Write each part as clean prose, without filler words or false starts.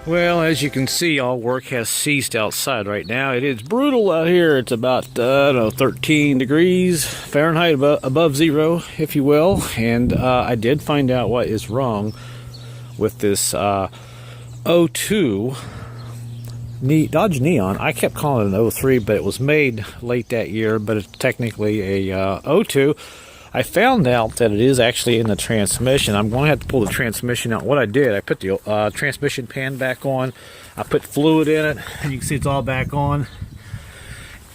Well, as you can see, all work has ceased outside right now. It is brutal out here. It's about, 13 degrees Fahrenheit above zero, if you will. And I did find out what is wrong with this O2 Dodge Neon. I kept calling it an O3, but it was made late that year, but it's technically a O2. I found out that it is actually in the transmission. I'm going to have to pull the transmission out. What I did, I put the transmission pan back on. I put fluid in it, and you can see it's all back on.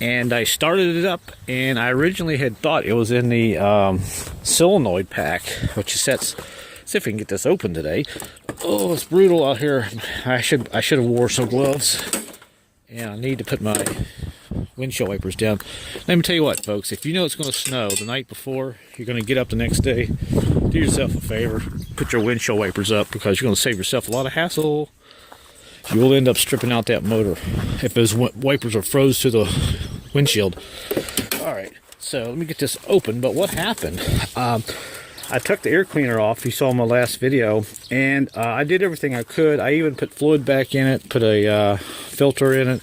And I started it up, and I originally had thought it was in the solenoid pack, which is let's see if we can get this open today. Oh, it's brutal out here. I should have wore some gloves. And I need to put my windshield wipers down. Let me tell you what, folks, if you know it's going to snow the night before, you're going to get up the next day, do yourself a favor, put your windshield wipers up, because you're going to save yourself a lot of hassle. You will end up stripping out that motor if those wipers are froze to the windshield. Alright, so let me get this open. But what happened? I took the air cleaner off, you saw in my last video, and I did everything I could. I even put fluid back in it, put a filter in it,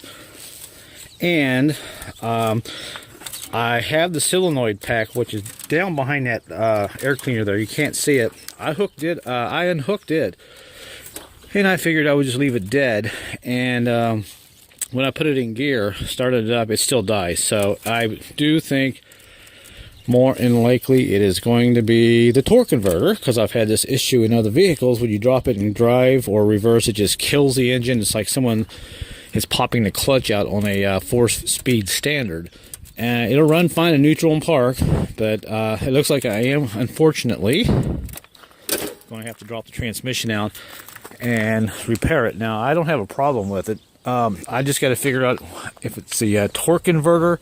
and I have the solenoid pack, which is down behind that air cleaner there. You can't see it. I unhooked it, and I figured I would just leave it dead. And when I put it in gear, started it up, it still dies. So I do think more than likely it is going to be the torque converter, because I've had this issue in other vehicles. When you drop it in drive or reverse, it just kills the engine. It's like someone is popping the clutch out on a 4-speed standard. And it'll run fine in neutral and park, but it looks like I am, unfortunately, going to have to drop the transmission out and repair it. Now, I don't have a problem with it. I just got to figure out if it's the torque converter.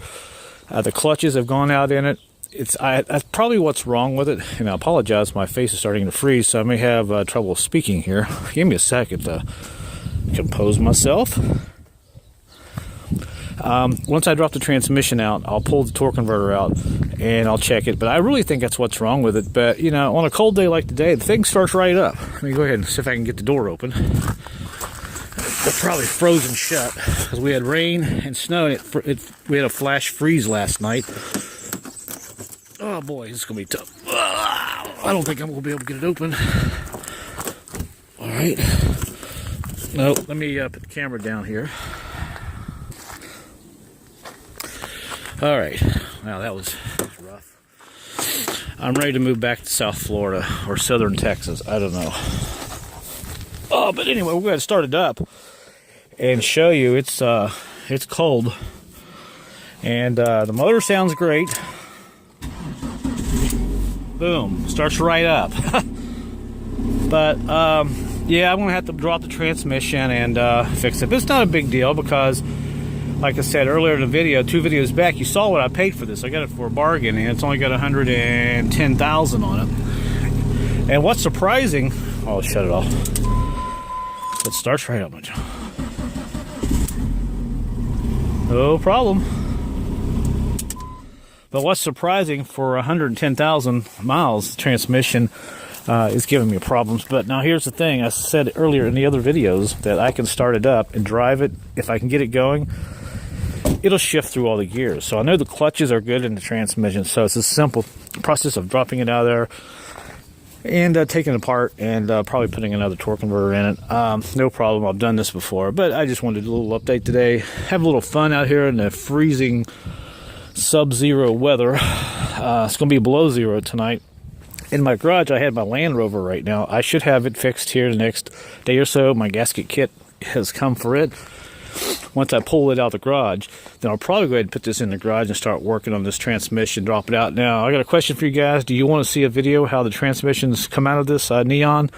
The clutches have gone out in it. That's probably what's wrong with it. And I apologize, my face is starting to freeze, so I may have trouble speaking here. Give me a second to compose myself. Once I drop the transmission out, I'll pull the torque converter out and I'll check it. But I really think that's what's wrong with it. But, you know, on a cold day like today, the thing starts right up. Let me go ahead and see if I can get the door open. It's probably frozen shut because we had rain and snow. And we had a flash freeze last night. Oh boy, this is going to be tough. I don't think I'm going to be able to get it open. Alright. No, let me put the camera down here. Alright. Wow, that was rough. I'm ready to move back to South Florida or Southern Texas. I don't know. Oh, but anyway, we're going to start it up and show you it's cold. And the motor sounds great. Boom, starts right up. But yeah, I'm gonna have to drop the transmission and fix it. But it's not a big deal because, like I said earlier in the video, 2 videos back, you saw what I paid for this. I got it for a bargain, and it's only got 110,000 on it. And what's surprising, oh, shut it off. It starts right up. No problem. But what's surprising, for 110,000 miles, the transmission is giving me problems. But now here's the thing. I said earlier in the other videos that I can start it up and drive it. If I can get it going, it'll shift through all the gears. So I know the clutches are good in the transmission. So it's a simple process of dropping it out of there and taking it apart and probably putting another torque converter in it. No problem. I've done this before. But I just wanted a little update today. Have a little fun out here in the freezing sub-zero weather. It's going to be below zero tonight. In my garage, I had my Land Rover right now. I should have it fixed here the next day or so. My gasket kit has come for it. Once I pull it out of the garage, then I'll probably go ahead and put this in the garage and start working on this transmission, drop it out. Now, I got a question for you guys. Do you want to see a video how the transmissions come out of this Neon?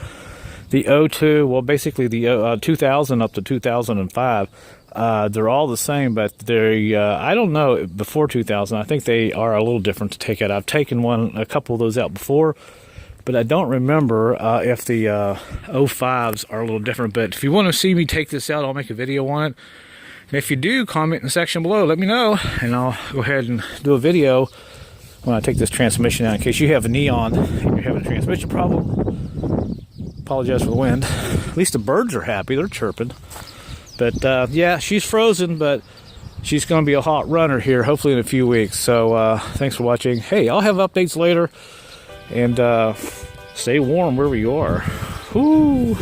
The O2, well, basically the 2000 up to 2005. They're all the same, but they're, I don't know, before 2000, I think they are a little different to take out. I've taken a couple of those out before, but I don't remember if the 05s are a little different. But if you want to see me take this out, I'll make a video on it. And if you do, comment in the section below, let me know, and I'll go ahead and do a video when I take this transmission out in case you have a Neon and you're having a transmission problem. Apologize for the wind. At least the birds are happy. They're chirping. But yeah, she's frozen, but she's going to be a hot runner here, hopefully in a few weeks. So thanks for watching. Hey, I'll have updates later. And stay warm wherever you are. Whoo!